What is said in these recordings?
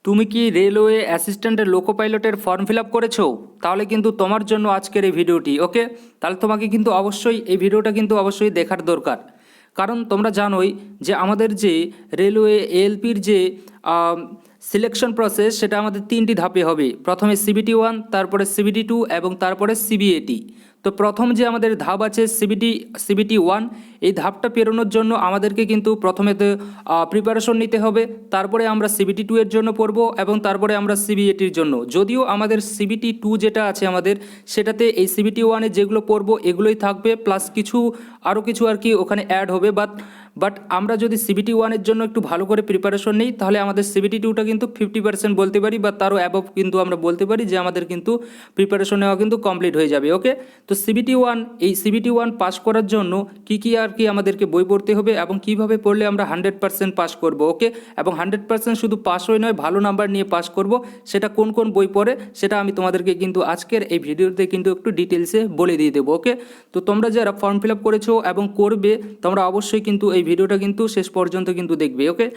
তুমি কি রেলওয়ে অ্যাসিস্ট্যান্টের লোকো পাইলটের form fill up করেছো? তাহলে কিন্তু তোমার জন্য আজকের এই ভিডিওটি। ওকে, তাহলে তোমাকে কিন্তু অবশ্যই এই ভিডিওটা কিন্তু অবশ্যই দেখার দরকার। কারণ তোমরা জানোই যে আমাদের যে রেলওয়ে এএলপির যে সিলেকশন প্রসেস সেটা আমাদের তিনটি ধাপে হবে। প্রথমে সিবিটি 1, তারপরে সিবিটি 2 এবং তারপরে সিবিএটি। তো প্রথম যে আমাদের ধাপ আছে সিবিটি 1, এই ধাপটা পেরোনোর জন্য আমাদেরকে কিন্তু প্রথমে তো প্রিপারেশন নিতে হবে। তারপরে আমরা সিবিটি 2 এর জন্য পড়বো এবং তারপরে আমরা সিবিএটির জন্য। যদিও আমাদের সিবিটি 2 যেটা আছে আমাদের, সেটাতে এই সিবিটি 1-এ যেগুলো পড়বো এগুলোই থাকবে, প্লাস আরও কিছু আর কি ওখানে অ্যাড হবে। বাট আমরা যদি সিবিটি 1-এর জন্য একটু ভালো করে প্রিপারেশন নিই, তাহলে আমাদের সিবিটি 2টা কিন্তু 50% বলতে পারি, বা তারও অ্যাবভ কিন্তু আমরা বলতে পারি যে আমাদের কিন্তু প্রিপারেশন নেওয়া কিন্তু কমপ্লিট হয়ে যাবে। ওকে, তো এই সিবিটি 1 পাস করার জন্য কি আর কি আমাদেরকে বই পড়তে হবে এবং কিভাবে পড়লে আমরা 100% পাস করব। ওকে, এবং 100% শুধু পাস হয়ে নয়, ভালো নাম্বার নিয়ে পাস করব, সেটা কোন কোন বই পড়ে সেটা আমি তোমাদেরকে কিন্তু আজকের এই ভিডিওতে কিন্তু একটু ডিটেলসে বলে দিয়ে দেবো। ওকে, তো তোমরা যারা ফর্ম ফিল আপ করেছো এবং করবে, তোমরা অবশ্যই কিন্তু এই ভিডিওটা কিন্তু শেষ পর্যন্ত কিন্তু দেখবে। ওকে,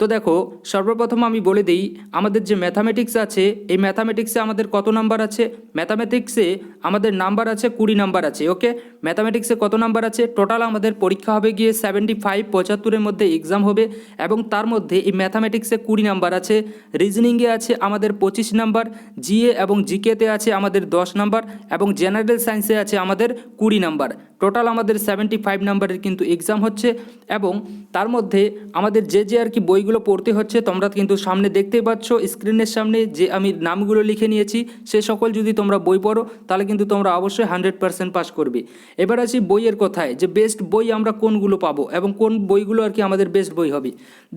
তো দেখো, সর্বপ্রথম আমি বলে দিই আমাদের যে ম্যাথামেটিক্স আছে, এই ম্যাথামেটিক্সে আমাদের কত নাম্বার আছে। ম্যাথামেটিক্সে আমাদের নাম্বার আছে 20 নাম্বার আছে। ওকে, ম্যাথামেটিক্সে কত নাম্বার আছে টোটাল, আমাদের পরীক্ষা হবে গিয়ে 75, 75-এর মধ্যে এক্সাম হবে, এবং তার মধ্যে এই ম্যাথামেটিক্সে 20 নাম্বার আছে। রিজনিংয়ে আছে আমাদের 25 নাম্বার, জিএ এবং জিকেতে আছে আমাদের 10 নাম্বার, এবং জেনারেল সায়েন্সে আছে আমাদের 20 নাম্বার। টোটাল আমাদের 75 নাম্বারের কিন্তু এক্সাম হচ্ছে। এবং তার মধ্যে আমাদের যে আর কি বইগুলো পড়তে হচ্ছে, তোমরা কিন্তু সামনে দেখতেই পাচ্ছ স্ক্রিনের সামনে যে আমি নামগুলো লিখে নিয়েছি, সে সকল যদি তোমরা বই পড়ো তাহলে কিন্তু তোমরা অবশ্যই 100% পাস করবে। এবার আসি বইয়ের কথায়, যে বেস্ট বই আমরা কোনগুলো পাবো এবং কোন বইগুলো আর কি আমাদের বেস্ট বই হবে।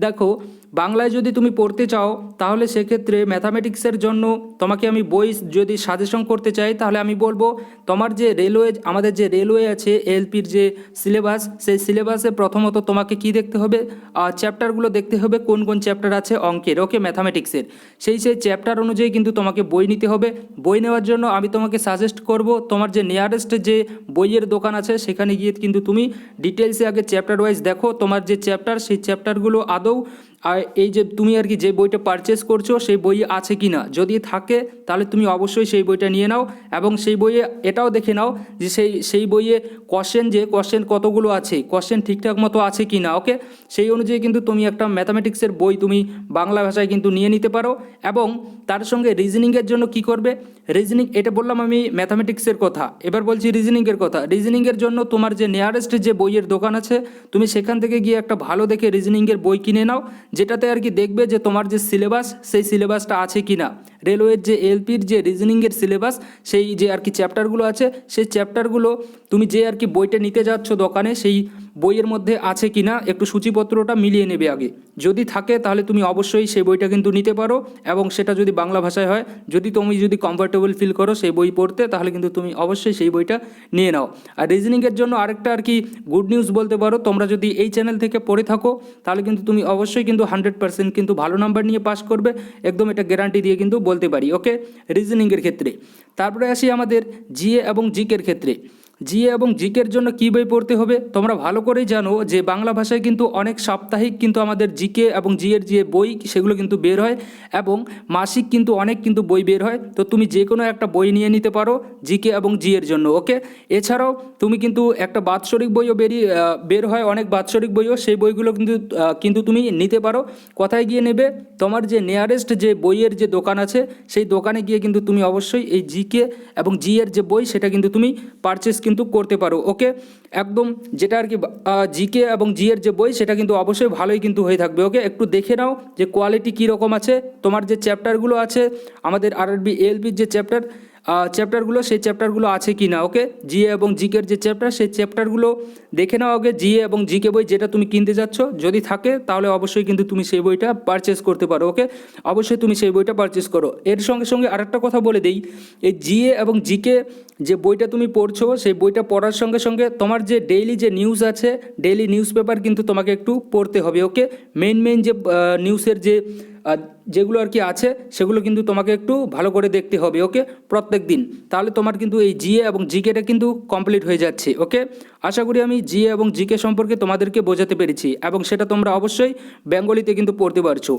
দেখো, বাংলায় যদি তুমি পড়তে চাও তাহলে সেক্ষেত্রে ম্যাথামেটিক্সের জন্য তোমাকে আমি বই যদি সাজেশন করতে চাই, তাহলে আমি বলবো তোমার যে আমাদের যে রেলওয়ে আছে এলপির যে সিলেবাস, সেই সিলেবাসে প্রথমত তোমাকে কি দেখতে হবে, চ্যাপ্টারগুলো দেখতে হবে, কোন কোন চ্যাপ্টার আছে অঙ্কের। ওকে, ম্যাথামেটিক্সের সেই চ্যাপ্টার অনুযায়ী কিন্তু তোমাকে বই নিতে হবে। বই নেওয়ার জন্য আমি তোমাকে সাজেস্ট করব তোমার যে নিয়ারেস্ট যে বইয়ের দোকান আছে সেখানে গিয়ে কিন্তু তুমি ডিটেলসে আগে চ্যাপ্টার ওয়াইজ দেখো তোমার যে চ্যাপ্টার, সেই চ্যাপ্টারগুলো আদৌ আর এই যে তুমি আর কি যে বইটা পারচেস করছো সেই বই আছে কি না। যদি থাকে তাহলে তুমি অবশ্যই সেই বইটা নিয়ে নাও, এবং সেই বইয়ে এটাও দেখে নাও যে সেই বইয়ে কোশ্চেন কতগুলো আছে, কোশ্চেন ঠিকঠাক মতো আছে কি না। ওকে, সেই অনুযায়ী কিন্তু তুমি একটা ম্যাথামেটিক্সের বই তুমি বাংলা ভাষায় কিন্তু নিয়ে নিতে পারো। এবং তার সঙ্গে রিজনিংয়ের জন্য কি করবে, রিজনিং এটা বললাম আমি ম্যাথামেটিক্সের কথা, এবার বলছি রিজনিংয়ের কথা। রিজনিংয়ের জন্য তোমার যে নিয়ারেস্ট যে বইয়ের দোকান আছে, তুমি সেখান থেকে গিয়ে একটা ভালো দেখে রিজনিংয়ের বই কিনে নাও, যেটাতে আর কি দেখবে যে তোমার যে সিলেবাস সেই সিলেবাসটা আছে কি না। রেলওয়ের যে এলপির যে রিজনিংয়ের সিলেবাস, সেই যে আর কি চ্যাপ্টারগুলো আছে, সেই চ্যাপ্টারগুলো তুমি যে আর কি বইটা নিতে যাচ্ছ দোকানে, সেই বইয়ের মধ্যে আছে কি না একটু সূচিপত্রটা মিলিয়ে নেবে আগে। যদি থাকে তাহলে তুমি অবশ্যই সেই বইটা কিন্তু নিতে পারো, এবং সেটা যদি বাংলা ভাষায় হয়, তুমি যদি কমফর্টেবল ফিল করো সেই বই পড়তে, তাহলে কিন্তু তুমি অবশ্যই সেই বইটা নিয়ে নাও। আর রিজনিংয়ের জন্য আরেকটা আর কি গুড নিউজ বলতে পারো, তোমরা যদি এই চ্যানেল থেকে পড়ে থাকো তাহলে কিন্তু তুমি অবশ্যই কিন্তু 100% কিন্তু ভালো নাম্বার নিয়ে পাস করবে, একদম এটা গ্যারান্টি দিয়ে কিন্তু বলতে পারি। ওকে, রিজনিংয়ের ক্ষেত্রে। তারপরে আসি আমাদের জিএ এবং জিকের ক্ষেত্রে। জিএ এবং জিকের জন্য কী বই পড়তে হবে, তোমরা ভালো করেই জানো যে বাংলা ভাষায় কিন্তু অনেক সাপ্তাহিক কিন্তু আমাদের জিকে এবং জিএর যে বই সেগুলো কিন্তু বের হয়, এবং মাসিক কিন্তু অনেক কিন্তু বই বের হয়। তো তুমি যে কোনো একটা বই নিয়ে নিতে পারো জিকে এবং জিএর জন্য। ওকে, এছাড়াও তুমি কিন্তু একটা বাৎসরিক বইও বের হয়, অনেক বাৎসরিক বইও, সেই বইগুলো কিন্তু তুমি নিতে পারো। কোথায় গিয়ে নেবে, তোমার যে নিয়ারেস্ট যে বইয়ের যে দোকান আছে সেই দোকানে গিয়ে কিন্তু তুমি অবশ্যই এই জিকে এবং জিএর যে বই সেটা কিন্তু তুমি পারচেস কিন্তু করতে পারো। ওকে, একদম যেটা আর কি জিকে এবং জিএর যে বই সেটা কিন্তু অবশ্যই ভালোই কিন্তু হয়ে থাকবে। ওকে, একটু দেখে নাও যে কোয়ালিটি কীরকম আছে, তোমার যে চ্যাপ্টারগুলো আছে আমাদের আরআরবি এএলপির যে চ্যাপ্টারগুলো সেই চ্যাপ্টারগুলো আছে কি না। ওকে, জিএ এবং জিকের যে চ্যাপ্টার সেই চ্যাপ্টারগুলো দেখে নাও আগে, জিএ এবং জিকে বই যেটা তুমি কিনতে যাচ্ছ যদি থাকে তাহলে অবশ্যই কিন্তু তুমি সেই বইটা পারচেস করতে পারো। ওকে, অবশ্যই তুমি সেই বইটা পারচেস করো। এর সঙ্গে সঙ্গে আরেকটা কথা বলে দিই, এই জিএ এবং জিকে যে বইটা তুমি পড়ছো সেই বইটা পড়ার সঙ্গে সঙ্গে তোমার যে ডেইলি যে নিউজ আছে, ডেইলি নিউজ পেপার কিন্তু তোমাকে একটু পড়তে হবে। ওকে, মেইন যে নিউজের যে যেগুলো আর কি আছে সেগুলো কিন্তু তোমাকে একটু ভালো করে দেখতে হবে, ওকে, প্রত্যেক দিন। তাহলে তোমার কিন্তু এই জিএ এবং জিকেটা কিন্তু কমপ্লিট হয়ে যাচ্ছে, ওকে। আশা করি আমি জিএ এবং জিকে সম্পর্কে তোমাদেরকে বোঝাতে পেরেছি, এবং সেটা তোমরা অবশ্যই বেঙ্গলিতে কিন্তু পড়তে পারছো।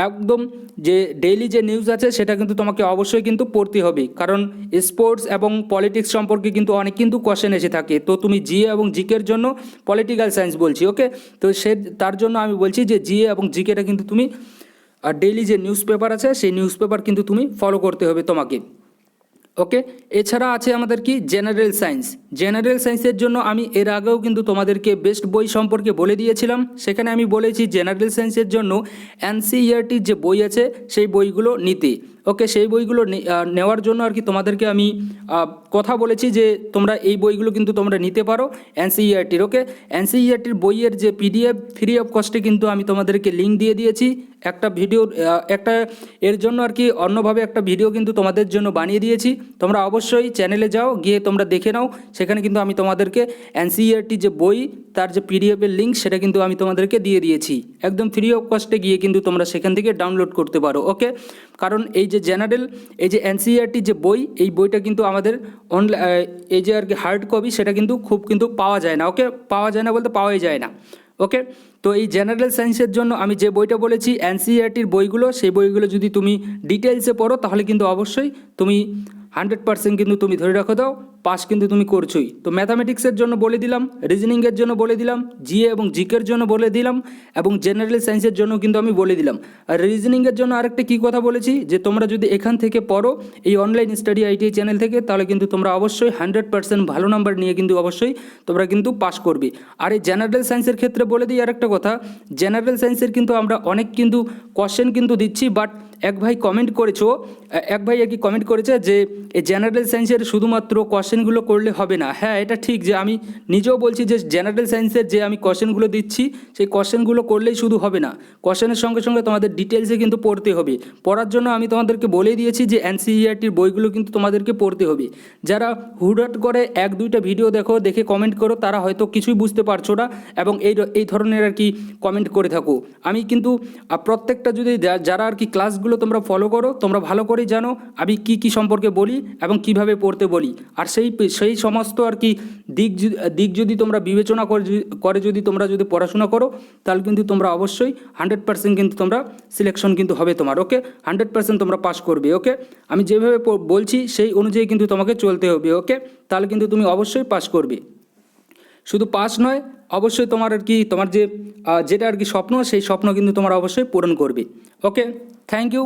একদম যে ডেইলি যে নিউজ আছে সেটা কিন্তু তোমাকে অবশ্যই কিন্তু পড়তে হবে, কারণ স্পোর্টস এবং পলিটিক্স সম্পর্কে কিন্তু অনেক কিন্তু কোশ্চেন এসে থাকে। তো তুমি জিএ এবং জিকের জন্য পলিটিক্যাল সায়েন্স বলছি, ওকে। তো তার জন্য আমি বলছি যে জিএ এবং জিকেটা কিন্তু তুমি ডেইলি যে নিউজ পেপার আছে সেই নিউজ পেপার কিন্তু তুমি ফলো করতে হবে তোমাকে, ওকে। এছাড়া আছে আমাদের কি জেনারেল সায়েন্স। জেনারেল সায়েন্সের জন্য আমি এর আগেও কিন্তু তোমাদেরকে বেস্ট বই সম্পর্কে বলে দিয়েছিলাম। সেখানে আমি বলেছি জেনারেল সায়েন্সের জন্য এনসিইআরটির যে বই আছে সেই বইগুলো নিতে, ওকে। সেই বইগুলো নেওয়ার জন্য আর কি তোমাদেরকে আমি কথা বলেছি যে তোমরা এই বইগুলো কিন্তু তোমরা নিতে পারো এনসিইআরটির, ওকে। এনসিইআরটির বইয়ের যে পিডিএফ ফ্রি অফ কস্টে কিন্তু আমি তোমাদেরকে লিঙ্ক দিয়ে দিয়েছি। একটা ভিডিও একটা এর জন্য আর কি অন্যভাবে একটা ভিডিও কিন্তু তোমাদের জন্য বানিয়ে দিয়েছি। তোমরা অবশ্যই চ্যানেলে যাও, গিয়ে তোমরা দেখে নাও। সেখানে কিন্তু আমি তোমাদেরকে এনসিইআরটি যে বই তার যে পিডিএফের লিঙ্ক সেটা কিন্তু আমি তোমাদেরকে দিয়ে দিয়েছি। একদম ফ্রি অফ কস্টে গিয়ে কিন্তু তোমরা সেখান থেকে ডাউনলোড করতে পারো, ওকে। কারণ এই যে জেনারেল এই যে এনসিইআরটি যে বই, এই বইটা কিন্তু আমাদের এই যে আর কি হার্ড কপি সেটা কিন্তু খুব কিন্তু পাওয়া যায় না, ওকে। পাওয়া যায় না বলতে পাওয়াই যায় না, ওকে। তো এই জেনারেল সায়েন্সের জন্য আমি যে বইটা বলেছি এনসিইআরটির বইগুলো, সেই বইগুলো যদি তুমি ডিটেলসে পড়ো তাহলে কিন্তু অবশ্যই তুমি 100% কিন্তু তুমি ধরে রাখো দাও পাস কিন্তু তুমি করছোই। তো ম্যাথামেটিক্সের জন্য বলে দিলাম, রিজনিংয়ের জন্য বলে দিলাম, জিএ এবং জিকের জন্য বলে দিলাম, এবং জেনারেল সায়েন্সের জন্য কিন্তু আমি বলে দিলাম। আর রিজনিংয়ের জন্য আরেকটা কী কথা বলেছি, যে তোমরা যদি এখান থেকে পড়ো এই অনলাইন স্টাডি আইটিআই চ্যানেল থেকে, তাহলে কিন্তু তোমরা অবশ্যই 100% ভালো নাম্বার নিয়ে কিন্তু অবশ্যই তোমরা কিন্তু পাস করবে। আর এই জেনারেল সায়েন্সের ক্ষেত্রে বলে দিই আরেকটা কথা, জেনারেল সায়েন্সের কিন্তু আমরা অনেক কিন্তু কোশ্চেন কিন্তু দিচ্ছি, বাট এক ভাই কমেন্ট করেছো, এক ভাই আর কি কমেন্ট করেছে যে এই জেনারেল সায়েন্সের শুধুমাত্র কোশ্চেনগুলো করলে হবে না। হ্যাঁ, এটা ঠিক, যে আমি নিজেও বলছি যে জেনারেল সায়েন্সের যে আমি কোশ্চেনগুলো দিচ্ছি সেই কোশ্চেনগুলো করলেই শুধু হবে না, কোশ্চেনের সঙ্গে সঙ্গে তোমাদের ডিটেলসে কিন্তু পড়তে হবে। পড়ার জন্য আমি তোমাদেরকে বলেই দিয়েছি যে এনসিইআরটির বইগুলো কিন্তু তোমাদেরকে পড়তে হবে। যারা হুটহাট করে এক দুইটা ভিডিও দেখে কমেন্ট করো, তারা হয়তো কিছুই বুঝতে পারছো না এবং এই ধরনের আর কি কমেন্ট করে থাকো। আমি কিন্তু প্রত্যেকটা যদি যারা আর কি ক্লাসগুলো তোমরা ফলো করো, তোমরা ভালো করেই জানো আমি কি সম্পর্কে বলি এবং কিভাবে পড়তে বলি। আর সেই সমস্ত আর কি দিক যদি তোমরা বিবেচনা করে যদি তোমরা যদি পড়াশোনা করো, তাহলে কিন্তু তোমরা অবশ্যই 100% কিন্তু তোমরা সিলেকশন কিন্তু হবে তোমার, ওকে। 100% তোমরা পাস করবে, ওকে। আমি যেভাবে বলছি সেই অনুযায়ী কিন্তু তোমাকে চলতে হবে, ওকে। তাহলে কিন্তু তুমি অবশ্যই পাস করবে। শুধু পাস নয়, অবশ্যই তোমার আর কি তোমার যেটা আর কি স্বপ্ন, সেই স্বপ্ন কিন্তু তোমার অবশ্যই পূরণ করবে, ওকে। Thank you.